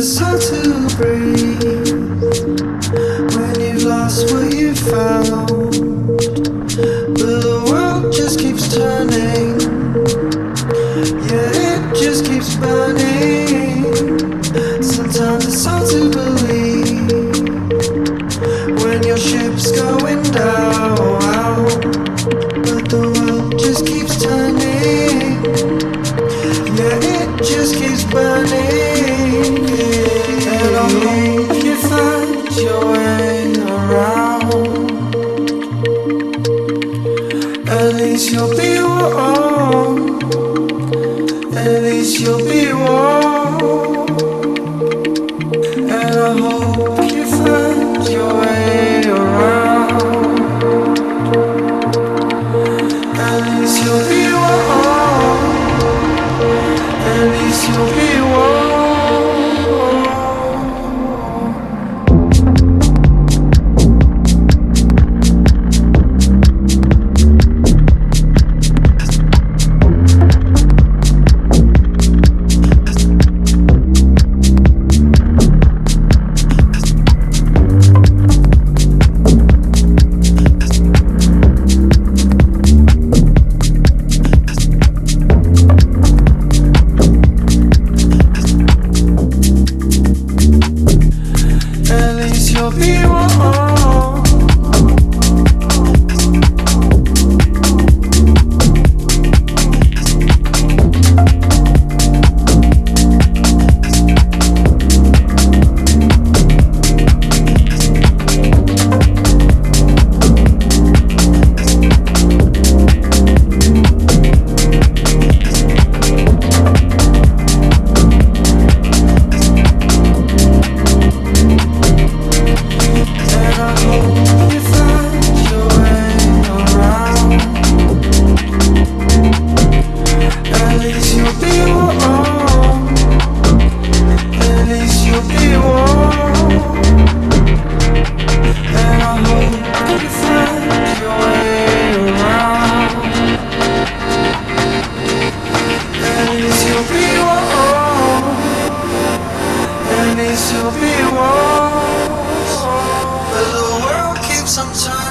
it's hard to breathe when you've lost what you found. But the world just keeps turning, yeah, it just keeps burning. Sometimes it's hard to believe when your ship's going down. But the world just keeps turning, yeah, it just keeps burning. And I hope you find your way around. At least you'll be warm. At least you'll be warm. And I hope you find your way around. At least you'll be warm. At least you'll be warm. Sometimes